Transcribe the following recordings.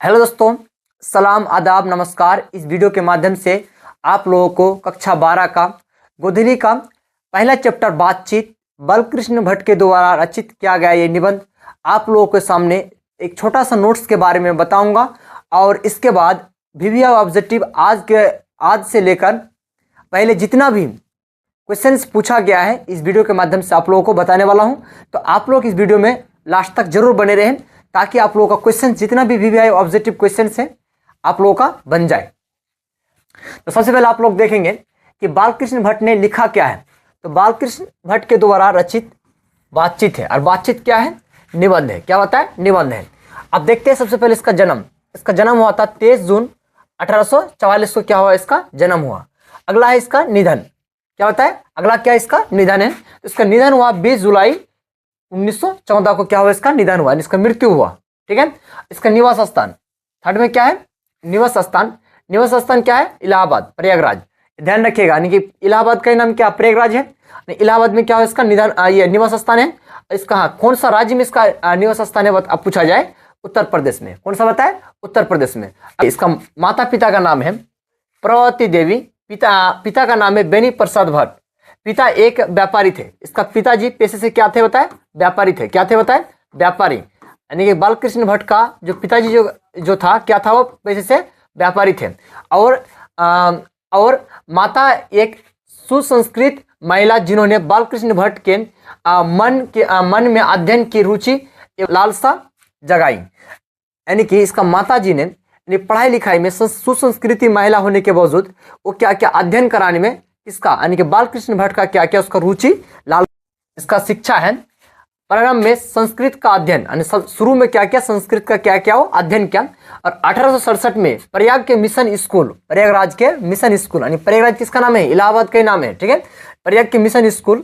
Hello दोस्तों, सलाम आदाब नमस्कार। इस वीडियो के माध्यम से आप लोगों को कक्षा 12 का गोधनी का पहला चैप्टर बातचीत बालकृष्ण भट्ट के द्वारा रचित किया गया ये निबंध आप लोगों के सामने एक छोटा सा नोट्स के बारे में बताऊंगा और इसके बाद वीवीआई ऑब्जेक्टिव आज से लेकर पहले जितना भी क्वेश्चंस पूछा गया है इस वीडियो के माध्यम से आप लोगों को बताने वाला हूं। तो आप लोग इस वीडियो में लास्ट तक जरूर बने रहें ताकि आप लोगों का क्वेश्चन जितना भी वीवीआई ऑब्जेक्टिव क्वेश्चन है आप लोगों का बन जाए। तो सबसे पहले आप लोग देखेंगे कि बालकृष्ण भट्ट ने लिखा क्या है। तो बालकृष्ण भट्ट के द्वारा रचित बातचीत है और बातचीत क्या है, निबंध है। क्या होता है, निबंध है। अब देखते हैं सबसे पहले इसका जन्म हुआ था 23 जून 1844 को क्या हुआ, इसका जन्म हुआ। अगला है इसका निधन। क्या होता है, अगला क्या इसका निधन है। तो इसका निधन हुआ 20 जुलाई 1914 को क्या हुआ, इसका निधन हुआ, इसका मृत्यु हुआ। ठीक है। इसका निवास स्थान थर्ड में क्या है, निवास स्थान क्या है, इलाहाबाद, प्रयागराज। ध्यान रखिएगा, यानी कि इलाहाबाद का नाम क्या, प्रयागराज है। इलाहाबाद में क्या हो, इसका निधन ये निवास स्थान है। इसका कौन सा राज्य में इसका निवास स्थान है, अब पूछा जाए उत्तर प्रदेश में। कौन सा बताए, उत्तर प्रदेश में। इसका माता पिता का नाम है प्रवती देवी, पिता का नाम है बेनी प्रसाद भट्ट। पिता एक व्यापारी थे। इसका पिताजी पेशे से क्या थे बताए, व्यापारी थे। क्या थे बताए, व्यापारी। यानी कि बालकृष्ण भट्ट का जो पिताजी जो था क्या था, वो पेशे से व्यापारी थे। और माता एक सुसंस्कृत महिला जिन्होंने बालकृष्ण भट्ट के मन में अध्ययन की रुचि लालसा जगाई। यानी कि इसका माता जी ने पढ़ाई लिखाई में सुसंस्कृति महिला होने के बावजूद वो क्या क्या अध्ययन कराने में इसका यानी कि बालकृष्ण भट्ट का क्या क्या उसका रुचि लाल। इसका शिक्षा है प्रारंभ में संस्कृत का अध्ययन, यानी शुरू में क्या क्या संस्कृत का क्या क्या वो अध्ययन किया। और 1867 में प्रयाग के मिशन स्कूल, प्रयागराज के मिशन स्कूल, यानी प्रयागराज किसका नाम है, इलाहाबाद का ही नाम है। ठीक है। प्रयाग के मिशन स्कूल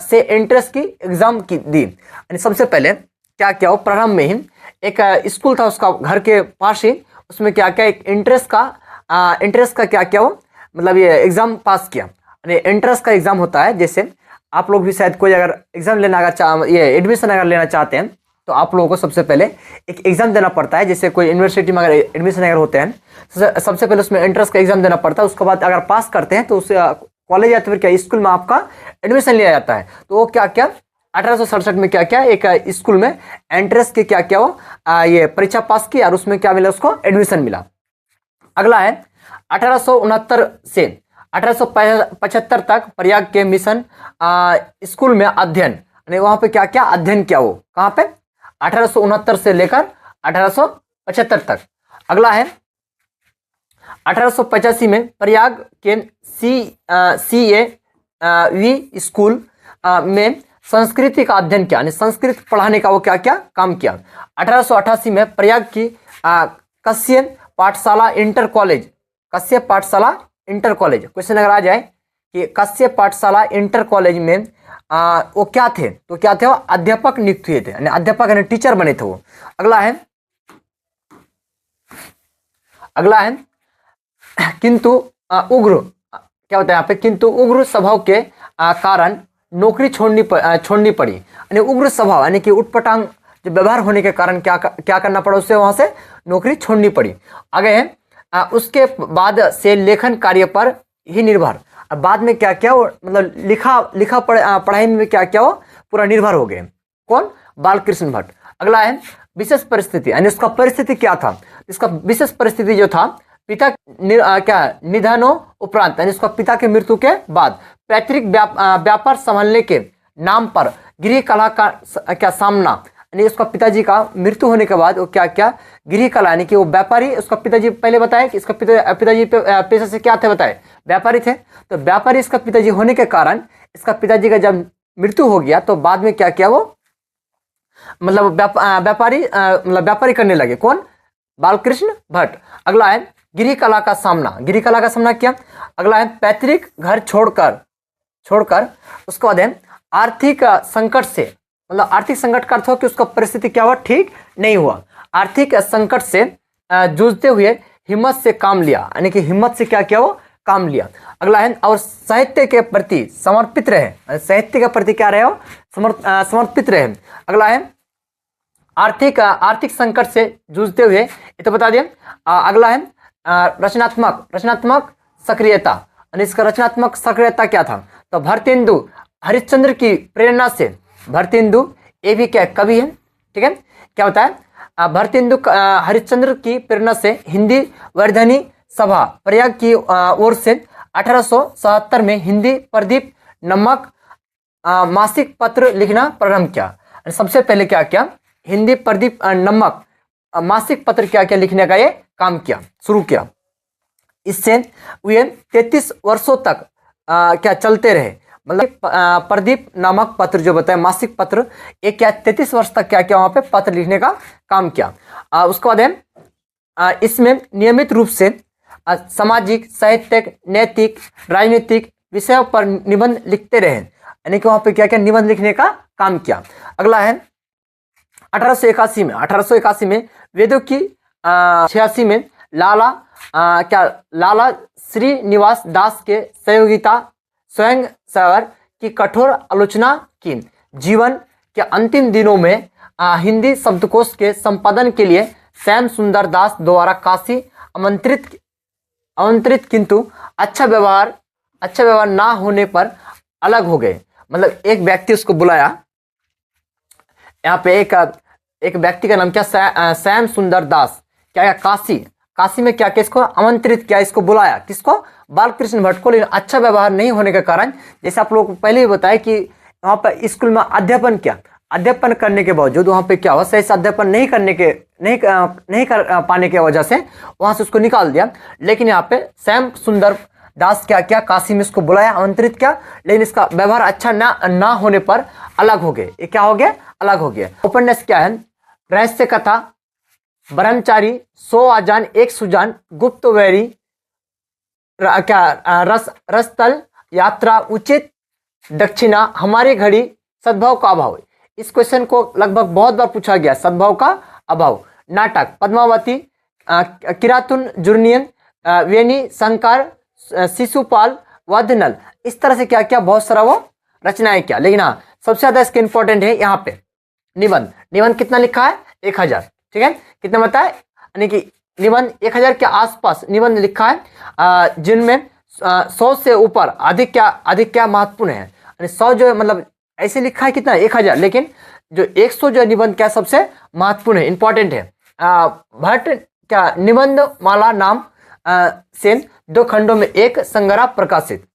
से एंट्रेंस की एग्जाम की दी। यानी सबसे पहले क्या क्या वो प्रारंभ में ही एक स्कूल था उसका घर के पास ही, उसमें क्या क्या एक एंट्रेंस का क्या क्या वो मतलब ये एग्जाम पास किया। यानी एंट्रेंस का एग्जाम होता है, जैसे आप लोग भी शायद कोई अगर एग्जाम लेना ये एडमिशन अगर लेना चाहते हैं तो आप लोगों को सबसे पहले एक एग्जाम देना पड़ता है। जैसे कोई यूनिवर्सिटी में अगर एडमिशन अगर होते हैं तो सबसे पहले उसमें एंट्रेंस का एग्जाम देना पड़ता है। उसके बाद अगर पास करते हैं तो उस कॉलेज या फिर क्या स्कूल में आपका एडमिशन लिया जाता है। तो वो क्या क्या 1867 में क्या क्या एक स्कूल में एंट्रेंस के क्या क्या वो ये परीक्षा पास की और उसमें क्या मिला, उसको एडमिशन मिला। अगला है 1869 से 1875 तक प्रयाग के मिशन स्कूल में अध्ययन, यानी वहां पे क्या क्या अध्ययन किया, वो कहां पे 1869 से लेकर 1875 तक। अगला है 1885 में प्रयाग के CAV स्कूल में संस्कृति का अध्ययन किया, यानी संस्कृत पढ़ाने का वो क्या क्या काम किया। 1888 में प्रयाग की कश्यप पाठशाला इंटर कॉलेज क्वेश्चन अगर आ जाए कि कश्यप पाठशाला इंटर कॉलेज में वो क्या थे, तो क्या थे, वो अध्यापक नियुक्त हुए थे, यानी अध्यापक यानी टीचर बने थे वो। अगला है किंतु उग्र, क्या होता है यहाँ पे, किंतु उग्र स्वभाव के कारण नौकरी छोड़नी पड़ी। यानी उग्र स्वभाव यानी कि उटपटांग जो व्यवहार होने के कारण क्या करना पड़ा, उससे वहां से नौकरी छोड़नी पड़ी। आगे है उसके बाद से लेखन कार्य पर ही निर्भर। अब बाद में क्या क्या वो मतलब लिखा पढ़ाई में क्या क्या वो पूरा निर्भर हो गए। कौन, बालकृष्ण भट्ट। अगला है विशेष परिस्थिति, यानी उसका परिस्थिति क्या था। इसका विशेष परिस्थिति जो था पिता निधनों उपरांत, यानी उसका पिता के मृत्यु के बाद पैतृक व्यापार संभालने के नाम पर गृह कला का क्या सामना, यानी उसका पिताजी का मृत्यु होने के बाद वो क्या क्या गृह कला, यानी कि वो व्यापारी, उसका पिताजी पहले बताया कि इसका पिताजी पेशे से क्या थे बताए, व्यापारी थे। तो व्यापारी इसका पिताजी होने के कारण इसका पिताजी का जब मृत्यु हो गया तो बाद में क्या किया वो मतलब व्यापारी करने लगे। कौन, बालकृष्ण भट्ट। अगला है गृह कला का सामना किया। अगला है पैतृक घर छोड़कर उसके बाद है आर्थिक संकट से, मतलब आर्थिक संकट का अर्थ हो कि उसका परिस्थिति क्या हुआ, ठीक नहीं हुआ। आर्थिक संकट से जूझते हुए हिम्मत से काम लिया, यानी कि हिम्मत से क्या किया, वो काम लिया। अगला है और साहित्य के प्रति समर्पित रहे, साहित्य के प्रति क्या रहे हो, समर्पित रहे। अगला है आर्थिक आर्थिक संकट से जूझते हुए, ये तो बता दिए। अगला है रचनात्मक रचनात्मक सक्रियता। और इसका रचनात्मक सक्रियता क्या था? तो भरतेंदु हरिश्चंद्र की प्रेरणा से, भरतेंदु ये भी क्या कवि है, ठीक है, क्या होता है, भरतेंदु हरिश्चंद्र की प्रेरणा से हिंदी वर्धनी सभा प्रयाग की ओर से 1877 में हिंदी प्रदीप नामक मासिक पत्र लिखना प्रारंभ किया। सबसे पहले क्या किया, हिंदी प्रदीप नामक मासिक पत्र क्या क्या लिखने का ये काम किया, शुरू किया। इससे वे 33 वर्षों तक क्या चलते रहे। मतलब प्रदीप नामक पत्र जो बताया मासिक पत्र, ये क्या 33 वर्ष तक क्या किया, वहां पे पत्र लिखने का काम किया। उसके बाद है इसमें नियमित रूप से सामाजिक, साहित्यिक, नैतिक, राजनीतिक विषयों पर निबंध लिखते रहे, यानी कि वहां पे क्या क्या निबंध लिखने का काम किया। अगला है 1881 में वेदों की 86 में लाला श्रीनिवास दास के सहयोगिता स्वयं सवर की कठोर आलोचना की। जीवन के अंतिम दिनों में हिंदी शब्दकोश के संपादन के लिए श्याम सुंदर दास द्वारा काशी आमंत्रित किंतु अच्छा व्यवहार ना होने पर अलग हो गए। मतलब एक व्यक्ति उसको बुलाया, यहाँ पे एक व्यक्ति का नाम क्या, श्याम सुंदर दास, क्या काशी में क्या इसको आमंत्रित किया, इसको बुलाया, किसको, बालकृष्ण भट्ट को। लेकिन अच्छा व्यवहार नहीं होने के कारण, जैसे आप लोगों को पहले ही बताया कि वहाँ पर स्कूल में अध्ययन करने के बावजूद वहाँ पे क्या हुआ, सही से अध्ययन नहीं कर पाने की वजह से वहाँ से उसको निकाल दिया। लेकिन यहाँ पे श्याम सुंदर दास क्या किया, काशी में इसको बुलाया, आमंत्रित किया, लेकिन इसका व्यवहार अच्छा ना होने पर अलग हो गए। ये क्या हो गया, अलग हो गया। उपन्यास क्या है, रहस्य कथा, ब्रह्मचारी, 100 आजान 1 सुजान, गुप्त वैरी, रसतल यात्रा, उचित दक्षिणा, हमारी घड़ी, सद्भाव का अभाव। इस क्वेश्चन को लगभग बहुत बार पूछा गया, सद्भाव का अभाव। नाटक पद्मावती, किरातुन जुर्नियन, वेनी शंकर, शिशुपाल, वधनल, इस तरह से क्या क्या बहुत सारा वो रचनाएं किया। लेकिन हाँ, सबसे ज्यादा इसके इंपॉर्टेंट है यहाँ पे निबंध कितना लिखा है, 1000, ठीक है, कितना बताए, यानी कि निबंध 1000 के आसपास निबंध लिखा है, जिनमें 100 से ऊपर अधिक क्या महत्वपूर्ण है, यानी 100 जो मतलब ऐसे लिखा है कितना, 1000, लेकिन जो 100 जो निबंध क्या सबसे महत्वपूर्ण है, इंपॉर्टेंट है। भट्ट क्या निबंध माला नाम से 2 खंडों में एक संग्रह प्रकाशित।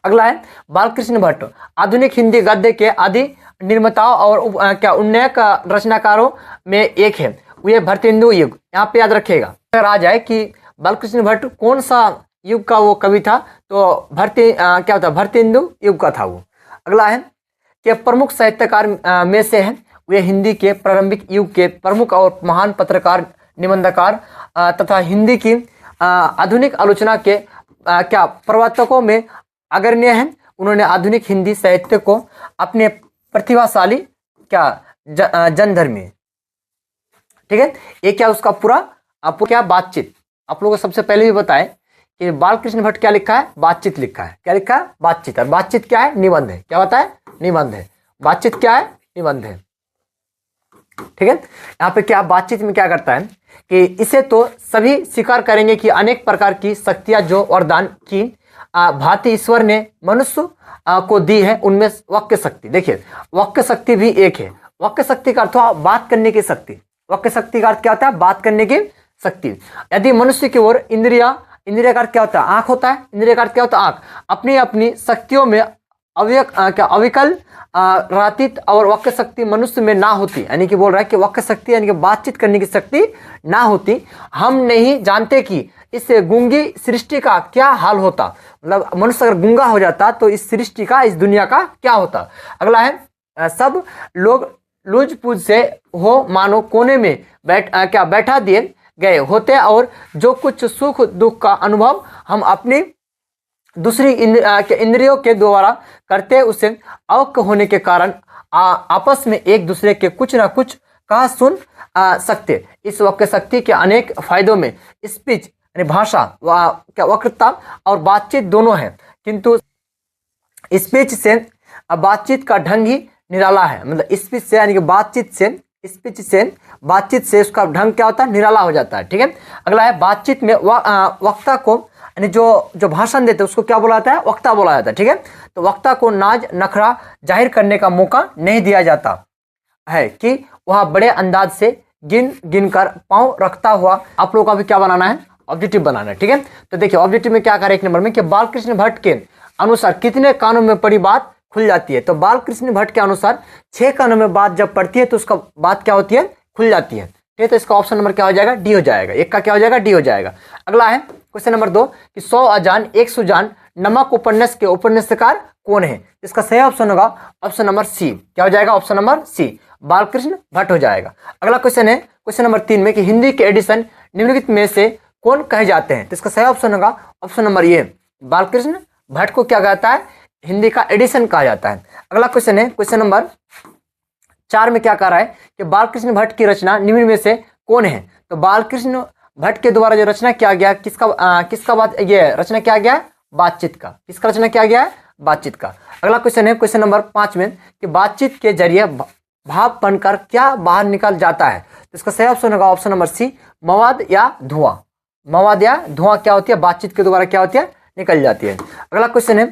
अगला है बालकृष्ण भट्ट आधुनिक हिंदी गद्य के आदि निर्माताओं और क्या उन्नयक रचनाकारों में एक है। ये भरतेंदु युग, यहाँ पे याद रखिएगा। अगर आ जाए कि बालकृष्ण भट्ट कौन सा युग का वो कवि था, तो क्या होता है, भरतेंदु युग का था वो। अगला है कि प्रमुख साहित्यकार में से है, वे हिंदी के प्रारंभिक युग के प्रमुख और महान पत्रकार, निबंधकार तथा हिंदी की आधुनिक आलोचना के क्या प्रवर्तकों में अग्रणी हैं। उन्होंने आधुनिक हिंदी साहित्य को अपने प्रतिभाशाली क्या जनधर्मी, ठीक है, ये क्या उसका पूरा आपको क्या बातचीत, आप लोगों को सबसे पहले भी बताएं कि बालकृष्ण भट्ट क्या लिखा है, बातचीत लिखा है। क्या लिखा है, बातचीत। और बातचीत क्या है, निबंध है। क्या बताए, निबंध है। बातचीत क्या है, निबंध है, ठीक है। यहाँ पे क्या बातचीत में क्या करता है कि इसे तो सभी स्वीकार करेंगे कि अनेक प्रकार की शक्तियां जो वरदान की भांति ईश्वर ने मनुष्य को दी है, उनमें वाक्य शक्ति, देखिए वाक्य शक्ति भी एक है। वाक्य शक्ति का अर्थ बात करने की शक्ति। वाक्य शक्ति का अर्थ क्या होता है, बात करने की शक्ति। यदि मनुष्य की ओर इंद्रिया का अर्थ क्या होता है, आंख होता है। इंद्रिया का अर्थ क्या होता है, आंख। अपनी अपनी शक्तियों में अविकल रातित और वाक्य शक्ति मनुष्य में ना होती, यानी कि बोल रहा है कि वाक्य शक्ति यानी कि बातचीत करने की शक्ति ना होती, हम नहीं जानते कि इस गूंगी सृष्टि का क्या हाल होता। मतलब मनुष्य अगर गूंगा हो जाता तो इस सृष्टि का, इस दुनिया का क्या होता। अगला है सब लोग लूज पूज से हो मानो कोने में बैठा दिए गए होते, और जो कुछ सुख दुख का अनुभव हम अपनी दूसरी इंद्रियों के द्वारा करते, उसे अवक्ष होने के कारण आपस में एक दूसरे के कुछ ना कुछ कहा सुन सकते। इस वाक्य शक्ति के अनेक फायदों में स्पीच यानी भाषा, वक्तृता और बातचीत दोनों हैं, किंतु स्पीच से बातचीत का ढंग ही निराला है। मतलब स्पीच से यानी कि बातचीत से स्पीच से, बातचीत से उसका ढंग क्या होता है, निराला हो जाता है। ठीक है, अगला है बातचीत में वक्ता को, यानी जो भाषण देते हैं उसको क्या बोला जाता है, वक्ता बोला जाता है। ठीक है, तो वक्ता को नाज नखरा जाहिर करने का मौका नहीं दिया जाता है कि वह बड़े अंदाज से गिन गिन कर पाँव रखता हुआ। आप लोगों का भी क्या बनाना है, ऑब्जेक्टिव बनाना है। ठीक है, तो देखिए ऑब्जेक्टिव में क्या करें, एक नंबर में कि बालकृष्ण भट्ट के अनुसार कितने कानों में पड़ी बात खुल जाती है। तो बालकृष्ण भट्ट के अनुसार 6 कानों में बात जब पड़ती है तो उसका बात क्या होती है, खुल जाती है। ठीक है, तो इसका ऑप्शन नंबर क्या हो जाएगा, डी हो जाएगा। एक का क्या हो जाएगा, डी हो जाएगा। अगला है क्वेश्चन नंबर 2 कि 100 अजान 1 सुजान नमक उपन्यास के उपन्यासकार कौन है। इसका सही ऑप्शन होगा ऑप्शन नंबर सी। क्या हो जाएगा, option number C, Balkrishna Bhatt हो जाएगा। अगला क्वेश्चन है क्वेश्चन नंबर 3 में कि हिंदी के एडिशन निम्नलिखित में से कौन कहे जाते हैं। तो इसका सही ऑप्शन होगा option number A, Balkrishna Bhatt को क्या कहता है, हिंदी का एडिशन कहा जाता है। अगला क्वेश्चन है क्वेश्चन नंबर 4 में क्या कह रहा है कि बालकृष्ण भट्ट की रचना निम्न में से कौन है। तो बालकृष्ण भट्ट के द्वारा जो रचना किया गया किसका बात, ये रचना किया गया बातचीत का। किसका रचना किया गया है, बातचीत का। अगला क्वेश्चन है क्वेश्चन नंबर 5 में कि बातचीत के जरिए भाप बनकर क्या बाहर निकल जाता है। तो इसका सही ऑप्शन होगा ऑप्शन नंबर सी, मवाद या धुआं। मवाद या धुआं क्या होती है, बातचीत के द्वारा क्या होती है, निकल जाती है। अगला क्वेश्चन है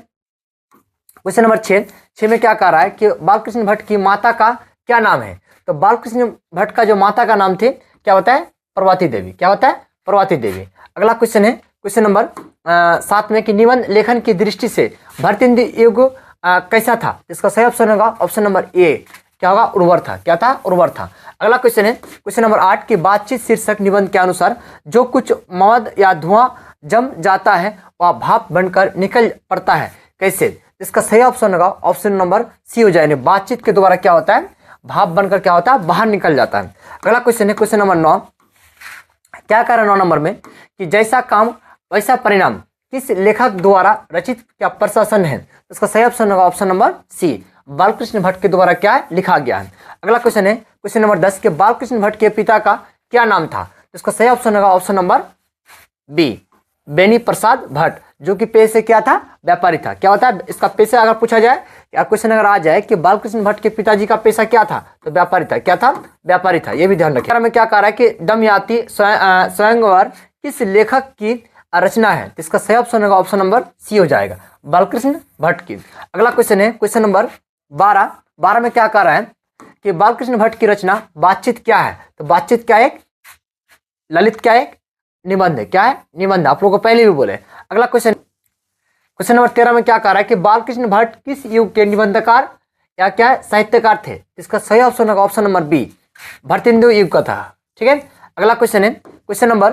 क्वेश्चन नंबर 6 में क्या कह रहा है कि बालकृष्ण भट्ट की माता का क्या नाम है। तो बालकृष्ण भट्ट का जो माता का नाम थे क्या होता है, प्रभावती देवी। क्या होता है, प्रभावती देवी। अगला क्वेश्चन है क्वेश्चन नंबर 7 में कि निबंध लेखन की दृष्टि से भारतेंदु युग कैसा था। इसका सही ऑप्शन होगा ऑप्शन नंबर ए, क्या होगा, उर्वर था। क्या था, उर्वर था। अगला क्वेश्चन है क्वेश्चन नंबर 8 की बातचीत शीर्षक निबंध के अनुसार जो कुछ मवाद या धुआं जम जाता है वह भाप बनकर निकल पड़ता है कैसे। इसका सही ऑप्शन होगा ऑप्शन नंबर सी हो जाए, बातचीत के द्वारा क्या होता है, भाप बनकर क्या होता है, बाहर निकल जाता है। अगला क्वेश्चन है क्वेश्चन नंबर 9, क्या कह रहा है 9 नंबर में कि जैसा काम वैसा परिणाम किस लेखक द्वारा रचित क्या प्रशासन है। इसका सही ऑप्शन होगा option number C, Balkrishna Bhatt के द्वारा क्या है, लिखा गया है। अगला क्वेश्चन है क्वेश्चन नंबर 10 के बालकृष्ण भट्ट के पिता का क्या नाम था। इसका सही ऑप्शन होगा option number B, Beni Prasad Bhatt, जो कि पेशे क्या था, व्यापारी था। क्या होता है इसका पेशा, अगर पूछा जाए क्वेश्चन अगर आ जाए कि बालकृष्ण भट्ट के पिताजी का पेशा क्या था, तो व्यापारी था। क्या था, व्यापारी था। ये भी ध्यान रखिए। में क्या कह रहा है कि दमयंती स्वयंवर किस लेखक की रचना है। तो इसका सही ऑप्शन होगा ऑप्शन नंबर सी हो जाएगा, बालकृष्ण भट्ट की। अगला क्वेश्चन है क्वेश्चन नंबर 12 में क्या कह रहा है कि बालकृष्ण भट्ट की रचना बातचीत क्या है। तो बातचीत क्या है, एक ललित क्या है, निबंध है। क्या है, निबंध। आप लोगों को पहले भी बोले। अगला क्वेश्चन नंबर 13 में क्या कह रहा है कि बालकृष्ण भट्ट किस युग के निबंधकार या क्या है, साहित्यकार थे। इसका सही ऑप्शन होगा ऑप्शन नंबर बी, भारतेंदु युग का था। ठीक है, अगला क्वेश्चन है क्वेश्चन नंबर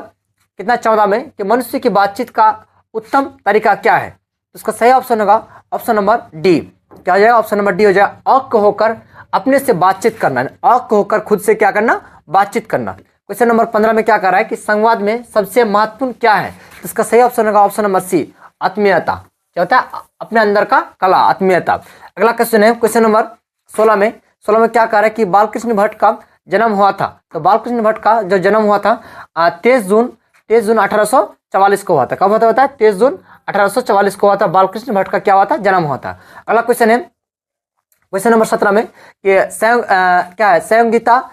कितना 14 में कि मनुष्य की बातचीत का उत्तम तरीका क्या है। तो इसका सही ऑप्शन होगा ऑप्शन नंबर डी। क्या हो जाएगा, ऑप्शन नंबर डी हो जाएगा, अक होकर अपने से बातचीत करना, अक होकर खुद से क्या करना, बातचीत करना। क्वेश्चन नंबर 15 में क्या कह रहा है कि संवाद में सबसे महत्वपूर्ण क्या है। तो इसका सही ऑप्शन होगा ऑप्शन नंबर सी, आत्मीयता। क्या होता है, अपने अंदर का कला, आत्मीयता। अगला क्वेश्चन है क्वेश्चन नंबर 16 में क्या कह रहा है कि बालकृष्ण भट्ट का जन्म हुआ था। तो बालकृष्ण भट्ट का जो जन्म हुआ था 23 जून 1844 को हुआ था। कब होता है, 23 जून 1844 को हुआ था। बालकृष्ण भट्ट का क्या हुआ था, जन्म हुआ था। अगला क्वेश्चन है क्वेश्चन नंबर 17 में कि क्या है, संयोगिता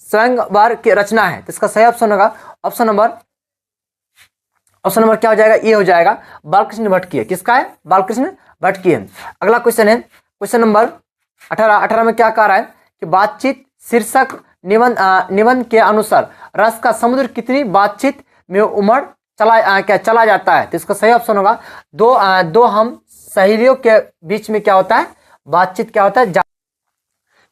स्वयंवर की रचना है। तो इसका सही ऑप्शन होगा ऑप्शन नंबर क्या हो जाएगा, ये हो जाएगा, बालकृष्ण भट्ट की है। किसका है, बालकृष्ण भट्ट की है। अगला क्वेश्चन है क्वेश्चन नंबर 18 में क्या कह रहा है कि बातचीत शीर्षक निबंध के अनुसार रस का समुद्र कितनी बातचीत में उमड़ चला जाता है। तो इसका सही ऑप्शन होगा दो हम सहेलियों के बीच में क्या होता है, बातचीत क्या होता है।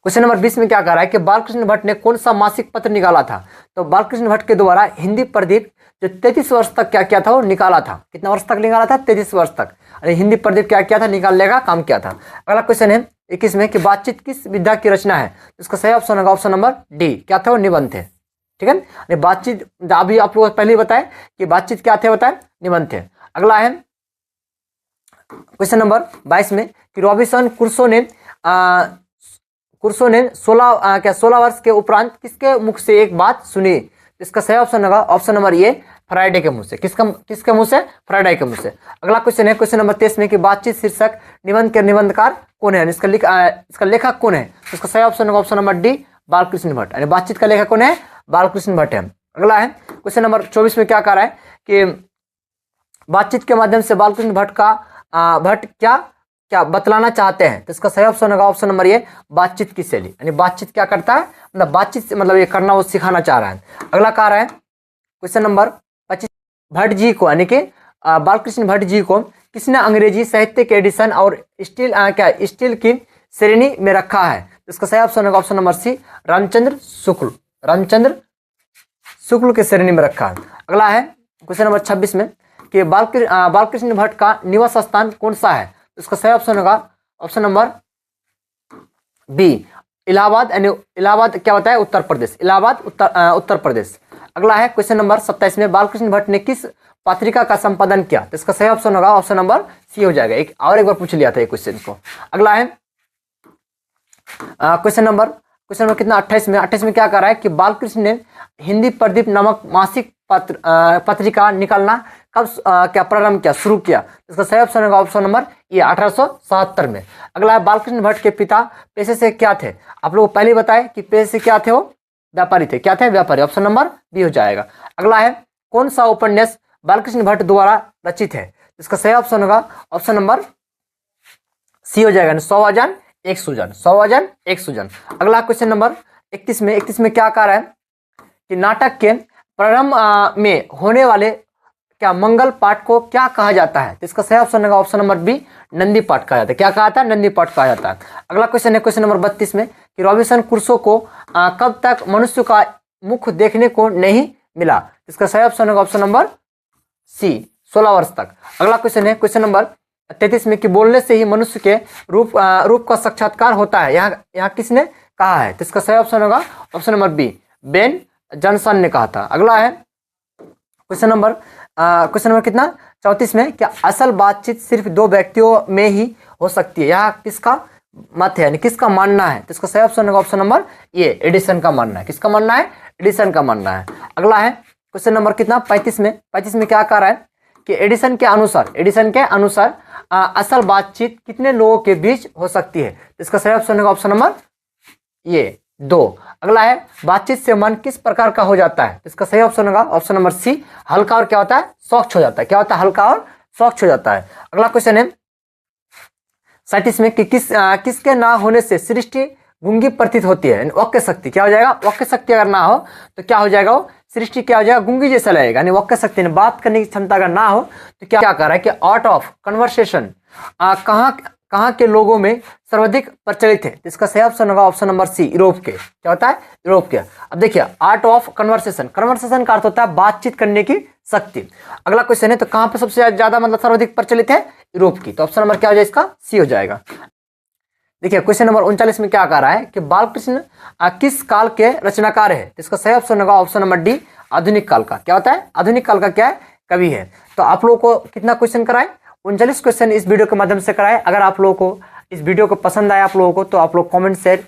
क्वेश्चन नंबर 20 में क्या कह रहा है कि बालकृष्ण भट्ट ने कौन सा मासिक पत्र निकाला था। तो बालकृष्ण भट्ट के द्वारा हिंदी प्रदीप जो 33 वर्ष तक क्या किया था, वो निकाला था। कितना वर्ष तक निकाला था, 33 वर्ष तक। अरे हिंदी प्रदीप क्या किया था, निकालने का काम किया था। अगला क्वेश्चन है 21 में कि बातचीत किस विधा की रचना है। इसका सही ऑप्शन होगा ऑप्शन नंबर डी, क्या था, वो निबंध थे। ठीक है, बातचीत अभी आप लोग पहले ही बताए कि बातचीत क्या थे, बताए निबंध थे। अगला है क्वेश्चन नंबर 22 में कि रॉबिन्सन क्रूसो ने 16 वर्ष के उपरांत किसके मुख से एक बात सुनी। इसका सही ऑप्शन होगा ऑप्शन नंबर ए, फ्राइडे के मुंह से। किसके मुंह से, फ्राइडे के मुंह से। अगला क्वेश्चन है क्वेश्चन नंबर 23 में कि बातचीत शीर्षक निबंध के निबंधकार कौन है, इसका लेखक कौन है। इसका सही ऑप्शन होगा option number D, Balkrishna Bhatt, यानी बातचीत का लेखक कौन है? बालकृष्ण भट्ट है। अगला है क्वेश्चन नंबर 24 में क्या कह रहा है कि बातचीत के माध्यम से बालकृष्ण भट्ट क्या क्या बतलाना चाहते हैं? तो इसका सही ऑप्शन होगा ऑप्शन नंबर ए, बातचीत की शैली, यानी बातचीत क्या करता है, मतलब बातचीत से मतलब ये करना वो सिखाना चाह रहा है। अगला कह रहा है क्वेश्चन नंबर 25, भट्ट जी को यानी कि बालकृष्ण भट्ट जी को किसने अंग्रेजी साहित्य के एडिशन और स्टील की श्रेणी में रखा है? तो इसका सही ऑप्शन होगा ऑप्शन नंबर सी, रामचंद्र शुक्ल के श्रेणी में रखा है। अगला है क्वेश्चन नंबर 26 में कि बालकृष्ण भट्ट का निवास स्थान कौन सा है? तो इसका सही ऑप्शन होगा ऑप्शन नंबर बी, इलाहाबाद, यानी इलाहाबाद क्या होता है? उत्तर प्रदेश, इलाहाबाद उत्तर प्रदेश। अगला है क्वेश्चन नंबर 27 में बालकृष्ण भट्ट ने किस पत्रिका का संपादन किया? तो इसका सही ऑप्शन होगा ऑप्शन नंबर सी हो जाएगा। एक बार पूछ लिया था ये क्वेश्चन को। अगला है क्वेश्चन नंबर कितना 28 में क्या कर रहा है कि बालकृष्ण ने हिंदी प्रदीप नामक मासिक पत्रिका निकालना कब क्या प्रारंभ किया, शुरू किया? इसका सही ऑप्शन होगा ऑप्शन नंबर ये 1877 में। अगला है बालकृष्ण भट्ट के पिता पेशे से क्या थे? आप लोग पहले बताए कि पेशे से क्या थे? वो व्यापारी थे। क्या थे? व्यापारी, ऑप्शन नंबर बी हो जाएगा। अगला है कौन सा उपन्यास बालकृष्ण भट्ट द्वारा रचित है? इसका सही ऑप्शन होगा ऑप्शन नंबर सी हो जाएगा, 100 अजान एक सूजन। अगला क्वेश्चन नंबर 31 में क्या कह रहा है कि नाटक के प्रारंभ में होने वाले क्या मंगल पाठ को क्या कहा जाता है? तो इसका सही ऑप्शन होगा ऑप्शन नंबर बी, नंदी पाठ कहा जाता है। क्या कहा था? नंदी पाठ कहा जाता है। अगला क्वेश्चन है क्वेश्चन नंबर 32 में कि रॉबिन्सन क्रूसो को कब तक मनुष्य का मुख देखने को नहीं मिला? इसका सही ऑप्शन होगा ऑप्शन नंबर सी, 16 वर्ष तक। अगला क्वेश्चन है क्वेश्चन नंबर 33 में कि बोलने से ही मनुष्य के रूप का साक्षात्कार होता है, यहाँ किसने कहा है? तो इसका सही ऑप्शन होगा option number B, Ben Johnson ने कहा था। अगला है क्वेश्चन नंबर कितना 34 में क्या असल बातचीत सिर्फ दो व्यक्तियों में ही हो सकती है, यहाँ किसका मत है, यानी किसका मानना है? तो इसका सही ऑप्शन होगा ऑप्शन नंबर ये, एडिसन का मानना है। किसका मानना है? एडिसन का मानना है। अगला है क्वेश्चन नंबर कितना 35 में क्या कह रहा है कि एडिसन के अनुसार असल बातचीत कितने लोगों के बीच हो सकती है? तो इसका सही ऑप्शन होगा ऑप्शन नंबर ये 2। अगला है बातचीत से मन किस प्रकार का हो जाता है? तो इसका सही ऑप्शन होगा ऑप्शन नंबर सी, हल्का और क्या होता है? स्वच्छ हो जाता है। क्या होता है? हल्का और स्वच्छ हो जाता है। अगला क्वेश्चन है 37 में कि किसके ना होने से सृष्टि गूंगी प्रतीत होती है, वाक्य शक्ति। क्या हो जाएगा? वाक्य शक्ति अगर ना हो तो क्या हो जाएगा? वो सृष्टि क्या हो जाएगा? गूंगी जैसा लगेगा, यानी वाक्य शक्ति ने बात करने की क्षमता अगर ना हो तो क्या कर रहा है कि आर्ट ऑफ कन्वर्सेशन कहाँ के लोगों में सर्वाधिक प्रचलित है? तो इसका सही ऑप्शन होगा ऑप्शन नंबर सी, यूरोप के। क्या होता है? यूरोप के। अब देखिए आर्ट ऑफ कन्वर्सेशन का अर्थ होता है बातचीत करने की शक्ति। अगला क्वेश्चन है तो कहाँ पे सबसे ज्यादा मतलब सर्वाधिक प्रचलित है? यूरोप की। तो ऑप्शन नंबर क्या हो जाएगा? इसका सी हो जाएगा। देखिए क्वेश्चन नंबर 39 में क्या कह रहा है कि बालकृष्ण किस काल के रचनाकार है? तो इसका सही ऑप्शन होगा ऑप्शन नंबर डी, आधुनिक काल का। क्या होता है? आधुनिक काल का क्या है? कवि है। तो आप लोगों को कितना क्वेश्चन कराए? 39 क्वेश्चन इस वीडियो के माध्यम से कराए। अगर आप लोगों को इस वीडियो को पसंद आया आप लोगों को तो आप लोग कमेंट शेयर